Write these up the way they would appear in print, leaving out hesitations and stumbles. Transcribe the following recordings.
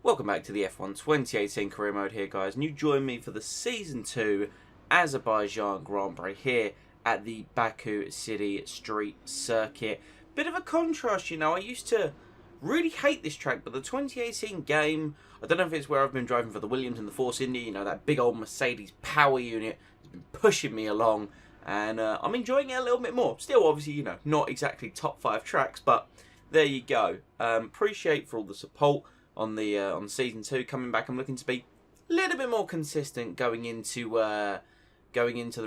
Welcome back to the F1 2018 career mode here, guys, and you join me for the Season 2 Azerbaijan Grand Prix here at the Baku City Street Circuit. Bit of a contrast, you know. I used to really hate this track, but the 2018 game, I don't know if it's where I've been driving for the Williams and the Force India, you know, that big old Mercedes power unit has been pushing me along, and I'm enjoying it a little bit more. Still, obviously, you know, not exactly top 5 tracks, but there you go. Appreciate for all the support on season 2 coming back. I'm looking to be a little bit more consistent going into the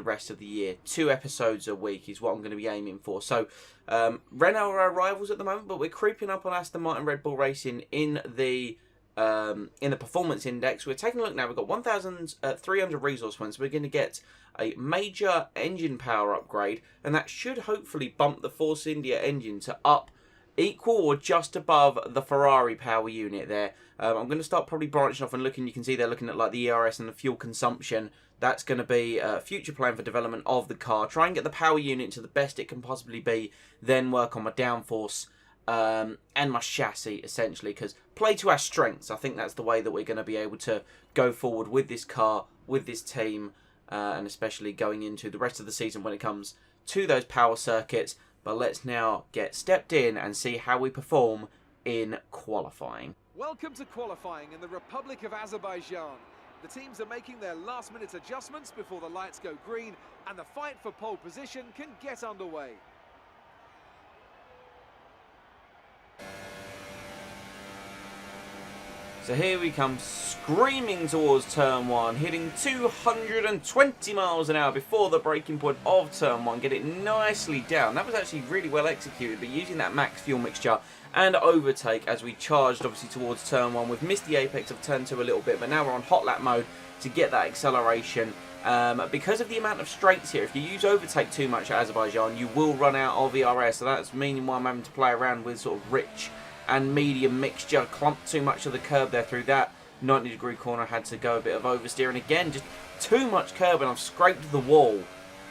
rest of the year. 2 episodes a week is what I'm going to be aiming for. So Renault are our rivals at the moment, but we're creeping up on Aston Martin Red Bull Racing in the performance index. We're taking a look now. We've got 1,300 resource points. We're going to get a major engine power upgrade, and that should hopefully bump the Force India engine to up equal or just above the Ferrari power unit there. I'm going to start probably branching off and looking. You can see they're looking at like the ERS and the fuel consumption. That's going to be a future plan for development of the car. Try and get the power unit to the best it can possibly be. Then work on my downforce and my chassis, essentially. Because play to our strengths. I think that's the way that we're going to be able to go forward with this car, with this team. And especially going into the rest of the season when it comes to those power circuits. But let's now get stepped in and see how we perform in qualifying. Welcome to qualifying in the Republic of Azerbaijan. The teams are making their last-minute adjustments before the lights go green, and the fight for pole position can get underway. So here we come, screaming towards turn 1, hitting 220 miles an hour before the braking point of turn 1. Get it nicely down. That was actually really well executed, but using that max fuel mixture and overtake as we charged obviously towards turn 1. We've missed the apex of turn 2 a little bit, but now we're on hot lap mode to get that acceleration. Because of the amount of straights here, if you use overtake too much at Azerbaijan, you will run out of ERS. So that's meaning why I'm having to play around with sort of rich and medium mixture. Clumped too much of the curb there through that 90-degree corner. Had to go a bit of oversteer, and again just too much curb, and I've scraped the wall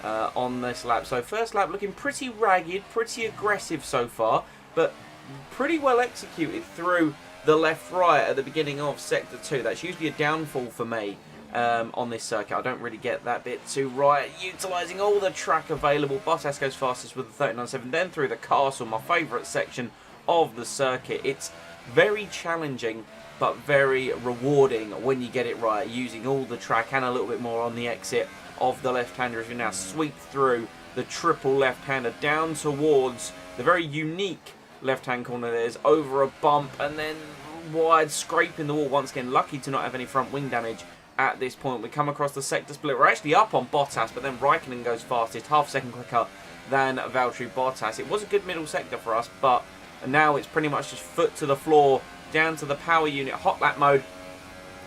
on this lap. So first lap looking pretty ragged, pretty aggressive so far, but pretty well executed through the left-right at the beginning of sector 2. That's usually a downfall for me on this circuit. I don't really get that bit too right, utilising all the track available. Bottas goes fastest with the 39.7, then through the castle, my favourite section of the circuit. It's very challenging but very rewarding when you get it right, using all the track and a little bit more on the exit of the left-hander as you now sweep through the triple left-hander down towards the very unique left-hand corner. There's over a bump and then wide, scraping the wall once again. Lucky to not have any front wing damage at this point. We come across the sector split. We're actually up on Bottas, but then Raikkonen goes fastest, half second quicker than Valtteri Bottas. It was a good middle sector for us, but now it's pretty much just foot to the floor, down to the power unit, hot lap mode,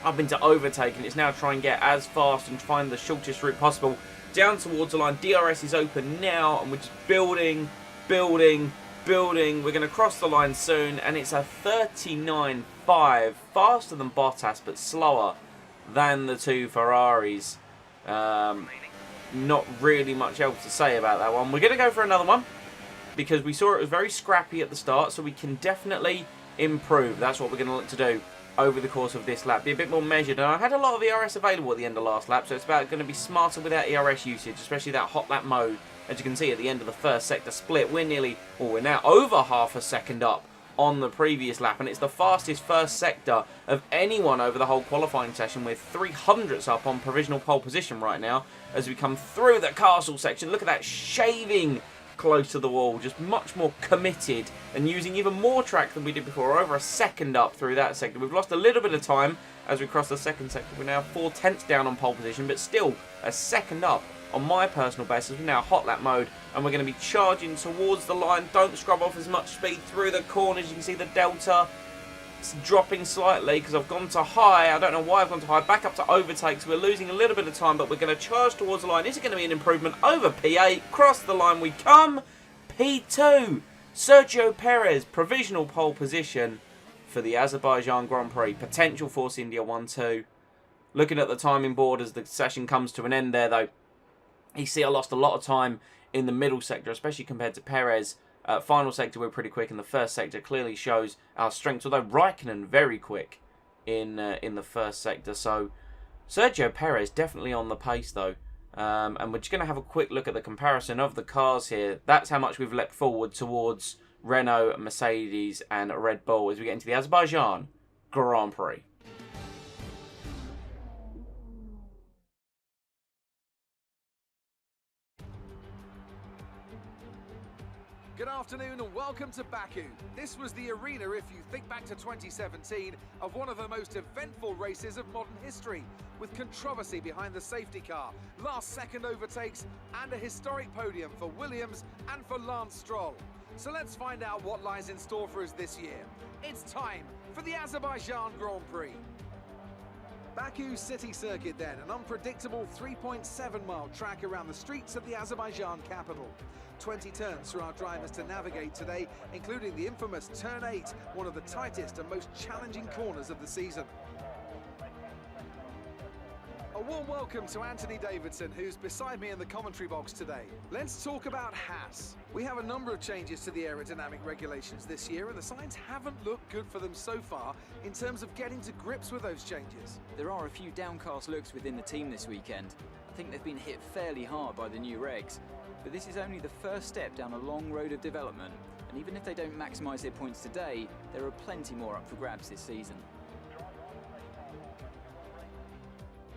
up into overtake, and it's now trying to get as fast and find the shortest route possible down towards the line. DRS is open now, and we're just building. We're going to cross the line soon, and it's a 39.5, faster than Bottas, but slower than the 2 Ferraris. Not really much else to say about that one. We're going to go for another one, because we saw it was very scrappy at the start, so we can definitely improve. That's what we're going to look to do over the course of this lap. Be a bit more measured. And I had a lot of ERS available at the end of last lap, so it's about going to be smarter with our ERS usage, especially that hot lap mode. As you can see at the end of the first sector split, we're now over half a second up on the previous lap, and it's the fastest first sector of anyone over the whole qualifying session. We're 300ths up on provisional pole position right now as we come through the castle section. Look at that, shaving close to the wall, just much more committed and using even more track than we did before. We're over a second up through that sector. We've lost a little bit of time as we cross the second sector. We're now 4/10 down on pole position, but still a second up on my personal best as we're now hot lap mode, and we're going to be charging towards the line. Don't scrub off as much speed through the corners. You can see the delta dropping slightly because I've gone to high. I don't know why I've gone to high. Back up to overtake, so we're losing a little bit of time, but we're going to charge towards the line. Is it going to be an improvement over P8? Cross the line we come. P2. Sergio Perez, provisional pole position for the Azerbaijan Grand Prix. Potential Force India 1-2. Looking at the timing board as the session comes to an end there, though, you see I lost a lot of time in the middle sector, especially compared to Perez. Final sector we're pretty quick, and the first sector clearly shows our strengths, although Raikkonen very quick in the first sector. So Sergio Perez definitely on the pace though. And we're just going to have a quick look at the comparison of the cars here. That's how much we've leapt forward towards Renault, Mercedes and Red Bull as we get into the Azerbaijan Grand Prix. Good afternoon and welcome to Baku. This was the arena, if you think back to 2017, of one of the most eventful races of modern history, with controversy behind the safety car, last-second overtakes, and a historic podium for Williams and for Lance Stroll. So let's find out what lies in store for us this year. It's time for the Azerbaijan Grand Prix. Baku City Circuit then, an unpredictable 3.7-mile track around the streets of the Azerbaijan capital. 20 turns for our drivers to navigate today, including the infamous Turn 8, one of the tightest and most challenging corners of the season. A warm welcome to Anthony Davidson, who's beside me in the commentary box today. Let's talk about Haas. We have a number of changes to the aerodynamic regulations this year, and the signs haven't looked good for them so far in terms of getting to grips with those changes. There are a few downcast looks within the team this weekend. I think they've been hit fairly hard by the new regs. But this is only the first step down a long road of development, and even if they don't maximise their points today, there are plenty more up for grabs this season.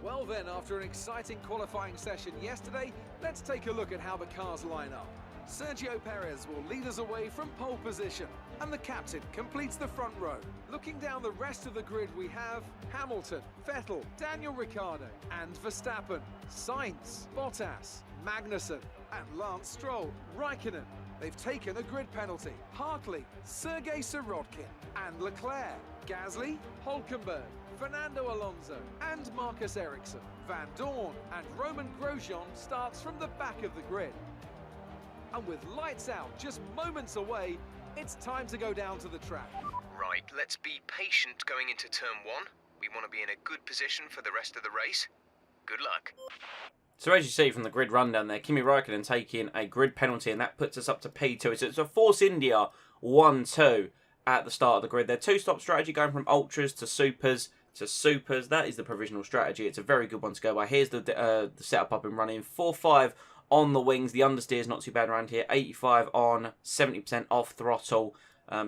Well then, after an exciting qualifying session yesterday, let's take a look at how the cars line up. Sergio Perez will lead us away from pole position, and the captain completes the front row. Looking down the rest of the grid, we have Hamilton, Vettel, Daniel Ricciardo, and Verstappen, Sainz, Bottas, Magnussen, and Lance Stroll. Raikkonen. They've taken a grid penalty. Hartley, Sergei Sirotkin, and Leclerc, Gasly, Hülkenberg, Fernando Alonso, and Marcus Ericsson. Van Dorn and Roman Grosjean starts from the back of the grid. And with lights out just moments away, it's time to go down to the track. Right, let's be patient going into turn 1. We want to be in a good position for the rest of the race. Good luck. So as you see from the grid rundown there, Kimi Raikkonen taking a grid penalty, and that puts us up to P2. So it's a Force India 1-2 at the start of the grid. Their two-stop strategy going from Ultras to Supers to Supers. That is the provisional strategy. It's a very good one to go by. Here's the setup up and running. 4-5 on the wings. The understeer is not too bad around here. 85 on, 70% off throttle.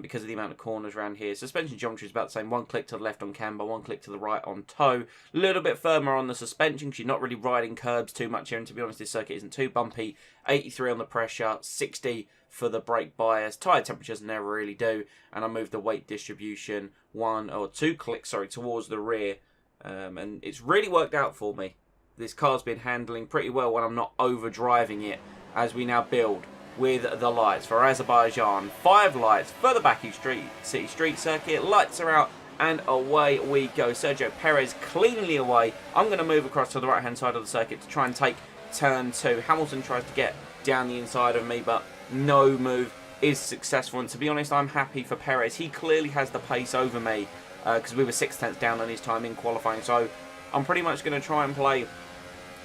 Because of the amount of corners around here. Suspension geometry is about the same. One click to the left on camber, one click to the right on toe. A little bit firmer on the suspension because you're not really riding curbs too much here. And to be honest, this circuit isn't too bumpy. 83 on the pressure, 60 for the brake bias. Tyre temperatures never really do. And I moved the weight distribution 1 or 2 clicks, towards the rear. And it's really worked out for me. This car's been handling pretty well when I'm not overdriving it as we now build with the lights for Azerbaijan. 5 lights for the Baku City Street Circuit. Lights are out and away we go. Sergio Perez cleanly away. I'm going to move across to the right hand side of the circuit to try and take turn 2. Hamilton tries to get down the inside of me, but no move is successful. And to be honest, I'm happy for Perez. He clearly has the pace over me because we were 6/10 down on his time in qualifying. So I'm pretty much going to try and play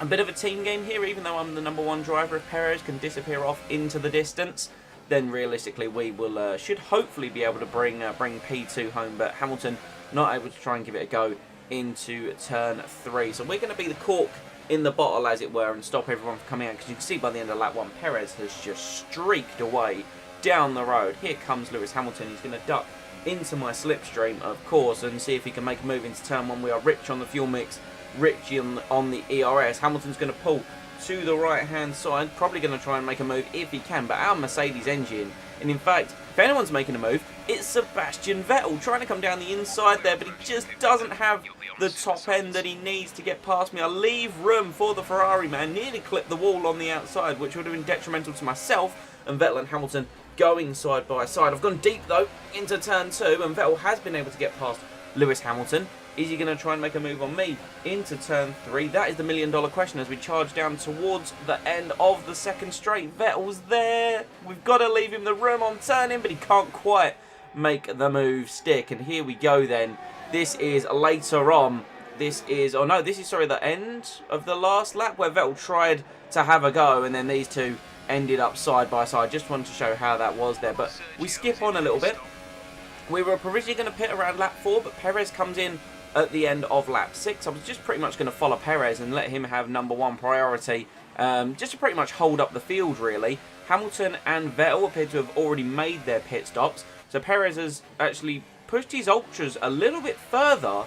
a bit of a team game here, even though I'm the #1 driver. If Perez can disappear off into the distance, then realistically we will should hopefully be able to bring P2 home. But Hamilton not able to try and give it a go into turn 3. So we're going to be the cork in the bottle, as it were, and stop everyone from coming out. Because you can see by the end of lap 1, Perez has just streaked away down the road. Here comes Lewis Hamilton. He's going to duck into my slipstream, of course, and see if he can make a move into turn 1. We are rich on the fuel mix. Richie on the ERS. Hamilton's going to pull to the right hand side, probably going to try and make a move if he can, but our Mercedes engine, and in fact if anyone's making a move, it's Sebastian Vettel trying to come down the inside there, but he just doesn't have the top end that he needs to get past me. I leave room for the Ferrari man, nearly clipped the wall on the outside, which would have been detrimental to myself, and Vettel and Hamilton going side by side. I've gone deep though into turn 2, and Vettel has been able to get past Lewis Hamilton. Is he going to try and make a move on me into turn 3? That is the million-dollar question as we charge down towards the end of the second straight. Vettel's there. We've got to leave him the room on turning, but he can't quite make the move stick. And here we go then. This is later on. This is the end of the last lap where Vettel tried to have a go, and then these two ended up side by side. Just wanted to show how that was there. But we skip on a little bit. We were provisionally going to pit around lap 4, but Perez comes in at the end of lap 6. I was just pretty much going to follow Perez and let him have #1 priority, just to pretty much hold up the field, really. Hamilton and Vettel appear to have already made their pit stops, so Perez has actually pushed his ultras a little bit further,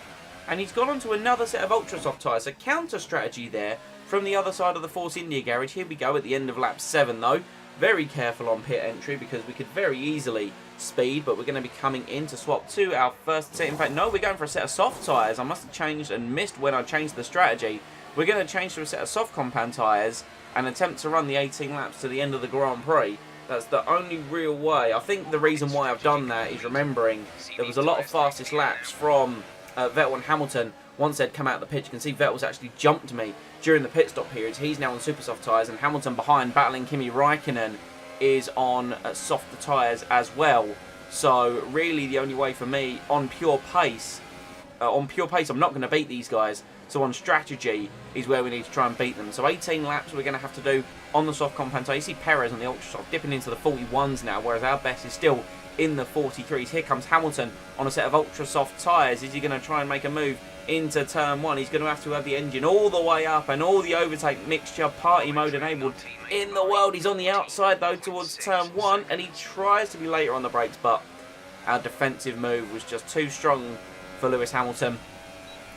and he's gone onto another set of ultra soft tyres. A counter strategy there from the other side of the Force India garage. Here we go at the end of lap 7 though. Very careful on pit entry because we could very easily speed, but we're going to be coming in to swap to our first set. In fact, no, we're going for a set of soft tyres. I must have changed and missed when I changed the strategy. We're going to change to a set of soft compound tyres and attempt to run the 18 laps to the end of the Grand Prix. That's the only real way. I think the reason why I've done that is remembering there was a lot of fastest laps from Vettel and Hamilton. Once they'd come out of the pitch, you can see Vettel's actually jumped me during the pit stop periods. He's now on super soft tyres, and Hamilton behind, battling Kimi Raikkonen, is on softer tyres as well. So really the only way for me on pure pace, I'm not going to beat these guys. So on strategy is where we need to try and beat them. So 18 laps we're going to have to do on the soft compound tyre. You see Perez on the ultra soft dipping into the 41s now, whereas our best is still in the 43s. Here comes Hamilton on a set of ultra soft tyres. Is he going to try and make a move into turn 1? He's going to have the engine all the way up and all the overtake mixture party mode enabled in the world. He's on the outside though towards turn 1, and he tries to be later on the brakes, but our defensive move was just too strong for Lewis Hamilton.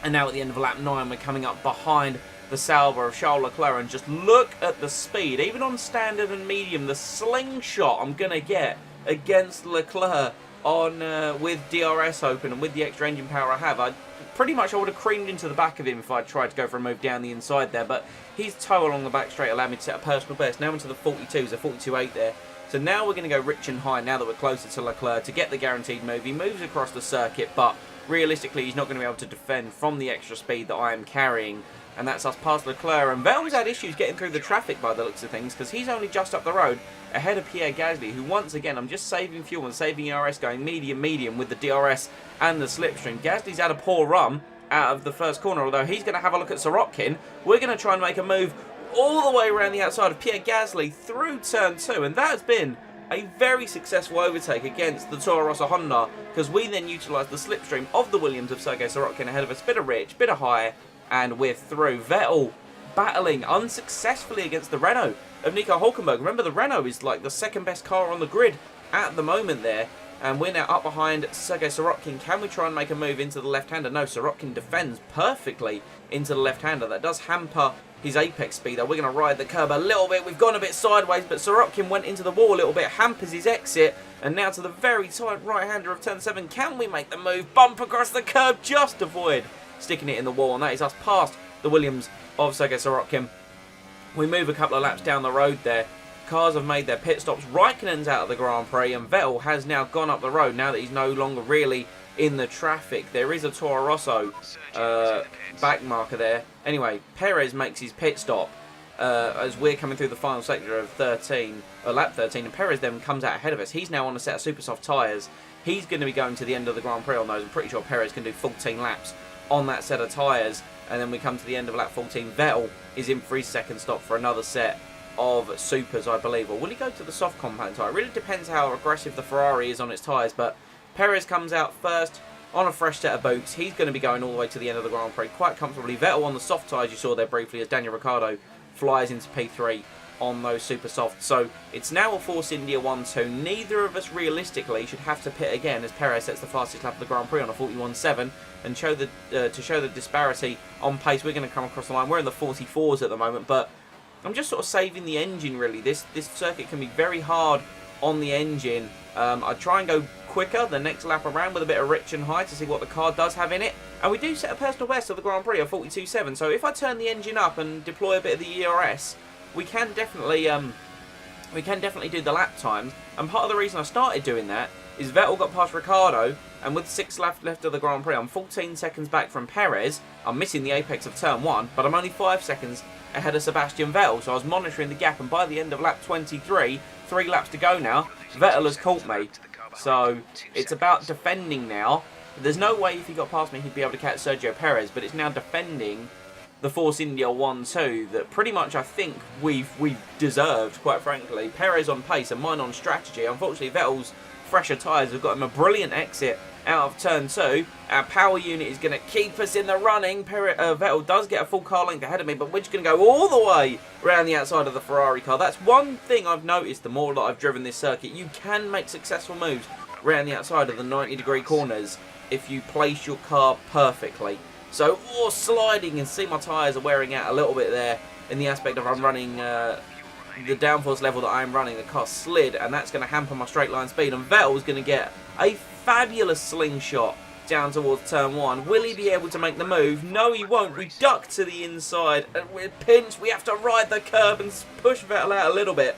And now at the end of lap 9 we're coming up behind the Sauber of Charles Leclerc, and just look at the speed. Even on standard and medium, the slingshot I'm going to get against Leclerc on with DRS open and with the extra engine power I have. I would have creamed into the back of him if I tried to go for a move down the inside there, but his toe along the back straight allowed me to set a personal best. Now into the 42s, a 42.8 there. So now we're going to go rich and high now that we're closer to Leclerc to get the guaranteed move. He moves across the circuit, but realistically he's not going to be able to defend from the extra speed that I am carrying, and that's us past Leclerc. And Vettel's had issues getting through the traffic by the looks of things, because he's only just up the road ahead of Pierre Gasly, who once again, I'm just saving fuel and saving ERS, going medium with the DRS and the slipstream. Gasly's had a poor run out of the first corner, although he's going to have a look at Sorokin. We're going to try and make a move all the way around the outside of Pierre Gasly through turn 2, and that has been a very successful overtake against the Toro Rosso Honda, because we then utilised the slipstream of the Williams of Sergei Sorokin ahead of us. Bit of rich, bit of high, and we're through. Vettel battling unsuccessfully against the Renault of Nico Hülkenberg. Remember, the Renault is like the second best car on the grid at the moment there, and we're now up behind Sergei Sorokin. Can we try and make a move into the left-hander? No, Sorokin defends perfectly into the left-hander. That does hamper his apex speed, though. We're going to ride the curb a little bit. We've gone a bit sideways, but Sorokin went into the wall a little bit, hampers his exit, and now to the very tight right-hander of turn 7. Can we make the move? Bump across the curb, just avoid sticking it in the wall, and that is us past the Williams of Sergei Sorokin. We move a couple of laps down the road there. Cars have made their pit stops. Raikkonen's out of the Grand Prix, and Vettel has now gone up the road now that he's no longer really in the traffic. There is a Toro Rosso back marker there. Anyway, Perez makes his pit stop as we're coming through the final sector of lap 13, and Perez then comes out ahead of us. He's now on a set of super soft tyres. He's going to be going to the end of the Grand Prix on those. I'm pretty sure Perez can do 14 laps on that set of tyres, and then we come to the end of lap 14. Vettel is in for his second stop for another set of supers, I believe. Or will he go to the soft compound tyre? It really depends how aggressive the Ferrari is on its tyres, but Perez comes out first on a fresh set of boots. He's going to be going all the way to the end of the Grand Prix quite comfortably. Vettel on the soft tyres you saw there briefly as Daniel Ricciardo flies into P3 on those super soft. So it's now a Force India 1-2. Neither of us realistically should have to pit again, as Perez sets the fastest lap of the Grand Prix on a 41.7, and to show the disparity on pace. We're going to come across the line. We're in the 44s at the moment, but I'm just sort of saving the engine really. This circuit can be very hard on the engine. I try and go quicker the next lap around with a bit of rich and high to see what the car does have in it, and we do set a personal best of the Grand Prix of 42.7. So if I turn the engine up and deploy a bit of the ERS, we can definitely do the lap times. And part of the reason I started doing that is Vettel got past Ricciardo, and with 6 laps left of the Grand Prix, I'm 14 seconds back from Perez. I'm missing the apex of turn 1, but I'm only 5 seconds ahead of Sebastian Vettel, so I was monitoring the gap, and by the end of lap 23, 3 laps to go now, Vettel has caught me. So it's about defending now. There's no way if he got past me he'd be able to catch Sergio Perez, but it's now defending the Force India 1-2 that pretty much I think we've deserved, quite frankly. Perez on pace and mine on strategy. Unfortunately, Vettel's fresher tyres have got him a brilliant exit out of turn 2. Our power unit is going to keep us in the running. Vettel does get a full car length ahead of me, but we're just going to go all the way around the outside of the Ferrari car. That's one thing I've noticed the more that I've driven this circuit. You can make successful moves around the outside of the 90-degree corners if you place your car perfectly. So, sliding, and see my tyres are wearing out a little bit there in the aspect of I'm running the downforce level that I'm running. The car slid, and that's going to hamper my straight line speed. And Vettel's going to get a fabulous slingshot down towards turn 1. Will he be able to make the move? No, he won't. We duck to the inside, and we're pinched. We have to ride the curb and push Vettel out a little bit.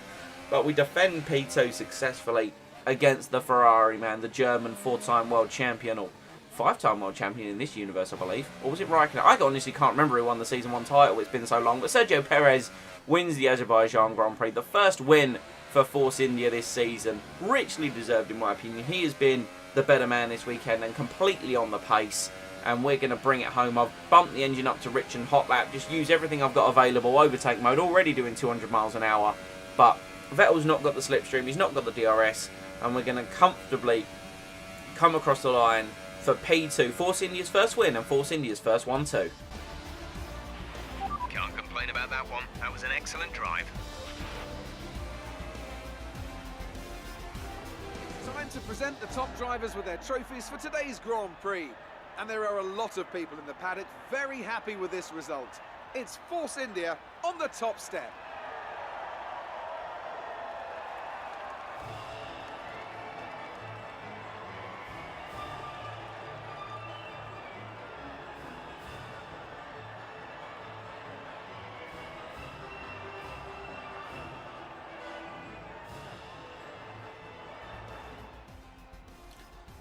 But we defend P2 successfully against the Ferrari man, the German 4-time world champion, or 5-time world champion in this universe, I believe. Or was it Raikkonen? I honestly can't remember who won the Season 1 title. It's been so long. But Sergio Perez wins the Azerbaijan Grand Prix. The first win for Force India this season. Richly deserved, in my opinion. He has been the better man this weekend and completely on the pace. And we're going to bring it home. I've bumped the engine up to rich and hot lap. Just use everything I've got available. Overtake mode. Already doing 200 miles an hour. But Vettel's not got the slipstream. He's not got the DRS. And we're going to comfortably come across the line for P2, Force India's first win and Force India's first 1-2. Can't complain about that one. That was an excellent drive. Time to present the top drivers with their trophies for today's Grand Prix. And there are a lot of people in the paddock very happy with this result. It's Force India on the top step.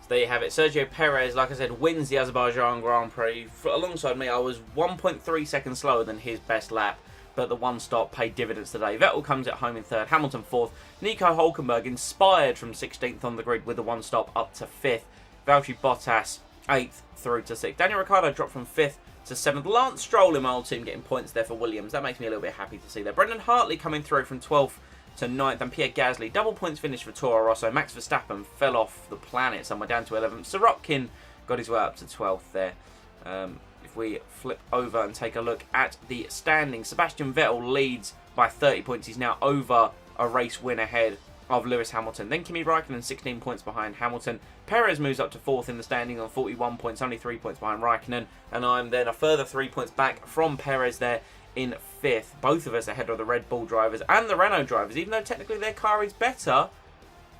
There you have it. Sergio Perez, like I said, wins the Azerbaijan Grand Prix. Alongside me, I was 1.3 seconds slower than his best lap, but the one stop paid dividends today. Vettel comes at home in 3rd, Hamilton 4th. Nico Hülkenberg inspired from 16th on the grid with the one stop up to 5th. Valtteri Bottas 8th through to 6th. Daniel Ricciardo dropped from 5th to 7th. Lance Stroll in my old team getting points there for Williams. That makes me a little bit happy to see that. Brendan Hartley coming through from 12th to 9th, and Pierre Gasly, double points finish for Toro Rosso. Max Verstappen fell off the planet somewhere down to 11th. Sorokin got his way up to 12th there. If we flip over and take a look at the standings, Sebastian Vettel leads by 30 points. He's now over a race win ahead of Lewis Hamilton. Then Kimi Raikkonen 16 points behind Hamilton. Perez moves up to 4th in the standing on 41 points, only 3 points behind Raikkonen. And I'm then a further 3 points back from Perez there in 5th. Both of us ahead of the Red Bull drivers and the Renault drivers. Even though technically their car is better,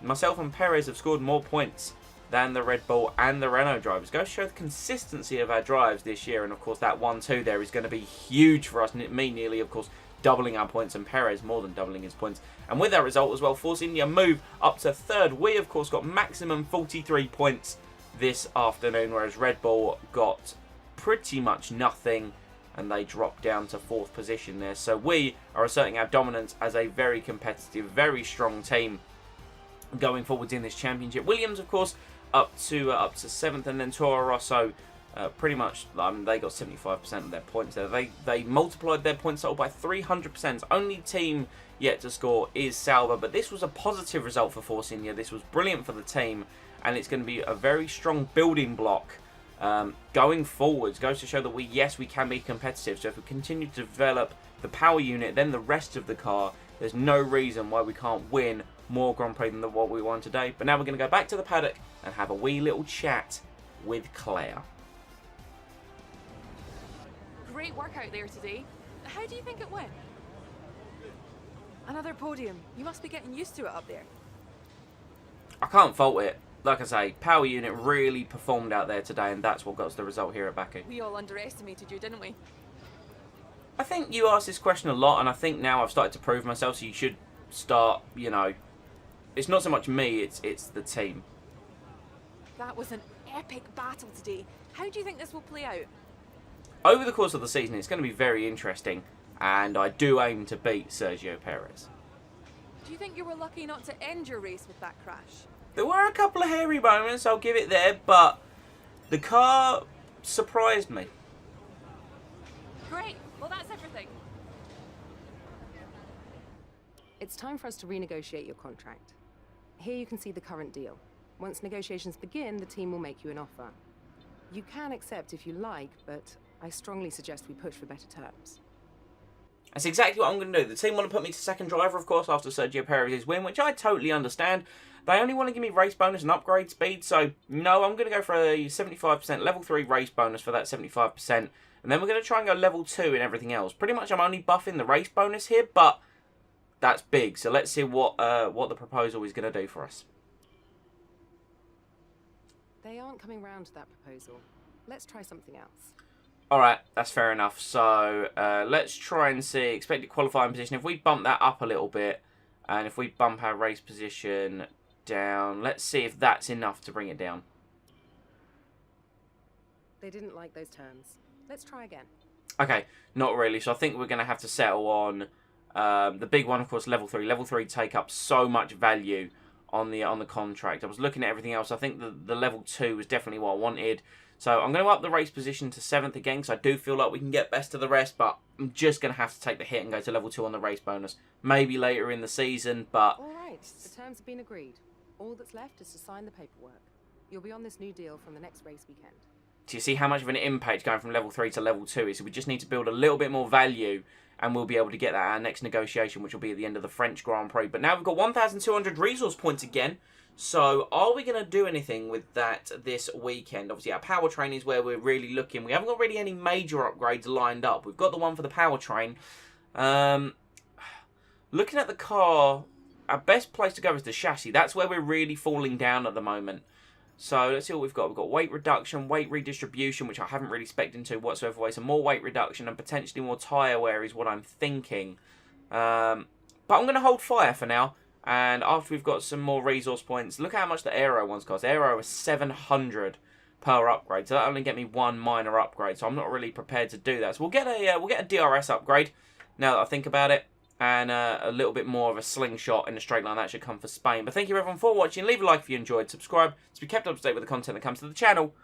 myself and Perez have scored more points than the Red Bull and the Renault drivers. Goes to show the consistency of our drives this year. And of course that 1-2 there is going to be huge for us. Me nearly, of course, doubling our points, and Perez more than doubling his points. And with that result as well, Force India move up to 3rd. We of course got maximum 43 points this afternoon, whereas Red Bull got pretty much nothing, and they drop down to 4th position there. So we are asserting our dominance as a very competitive, very strong team going forwards in this championship. Williams, of course, up to 7th, and then Toro Rosso, pretty much, they got 75% of their points there. They multiplied their points total by 300%. Only team yet to score is Sauber, but this was a positive result for Force India. This was brilliant for the team, and it's going to be a very strong building block going forwards. Goes to show that we can be competitive. So if we continue to develop the power unit, then the rest of the car, there's no reason why we can't win more Grand Prix than what we won today. But now we're going to go back to the paddock and have a wee little chat with Claire. Great work out there today. How do you think it went? Another podium. You must be getting used to it up there. I can't fault it. Like I say, power unit really performed out there today, and that's what got us the result here at Baku. We all underestimated you, didn't we? I think you asked this question a lot, and I think now I've started to prove myself, so you should start, it's not so much me, it's the team. That was an epic battle today. How do you think this will play out? Over the course of the season, it's going to be very interesting, and I do aim to beat Sergio Perez. Do you think you were lucky not to end your race with that crash? There were a couple of hairy moments, I'll give it there, but the car surprised me. Great. Well, that's everything. It's time for us to renegotiate your contract. Here you can see the current deal. Once negotiations begin, the team will make you an offer. You can accept if you like, but I strongly suggest we push for better terms. That's exactly what I'm going to do. The team want to put me to second driver, of course, after Sergio Perez's win, which I totally understand. They only want to give me race bonus and upgrade speed, so no, I'm going to go for a 75% level 3 race bonus for that 75%, and then we're going to try and go level 2 and everything else. Pretty much I'm only buffing the race bonus here, but that's big, so let's see what the proposal is going to do for us. They aren't coming round to that proposal. Let's try something else. Alright, that's fair enough. So, let's try and see expected qualifying position. If we bump that up a little bit, and if we bump our race position down, let's see if that's enough to bring it down. They didn't like those terms. Let's try again. Okay, not really. So I think we're going to have to settle on the big one, of course, level 3. Level 3 take up so much value on the contract. I was looking at everything else. I think the level 2 was definitely what I wanted. So I'm going to up the race position to 7th again, because I do feel like we can get best of the rest, but I'm just going to have to take the hit and go to level 2 on the race bonus. Maybe later in the season, but... All right, the terms have been agreed. All that's left is to sign the paperwork. You'll be on this new deal from the next race weekend. Do you see how much of an impact going from level 3 to level 2 is? So we just need to build a little bit more value, and we'll be able to get that at our next negotiation, which will be at the end of the French Grand Prix. But now we've got 1,200 resource points again. So are we going to do anything with that this weekend? Obviously, our powertrain is where we're really looking. We haven't got really any major upgrades lined up. We've got the one for the powertrain. Looking at the car, our best place to go is the chassis. That's where we're really falling down at the moment. So let's see what we've got. We've got weight reduction, weight redistribution, which I haven't really spec'd into whatsoever. So more weight reduction and potentially more tyre wear is what I'm thinking. But I'm going to hold fire for now. And after we've got some more resource points, look how much the aero ones cost. Aero is 700 per upgrade, so that only get me one minor upgrade. So I'm not really prepared to do that. So we'll get a DRS upgrade now that I think about it, and a little bit more of a slingshot in a straight line. That should come for Spain. But thank you everyone for watching. Leave a like if you enjoyed. Subscribe to be kept up to date with the content that comes to the channel.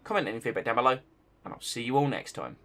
Comment any feedback down below, and I'll see you all next time.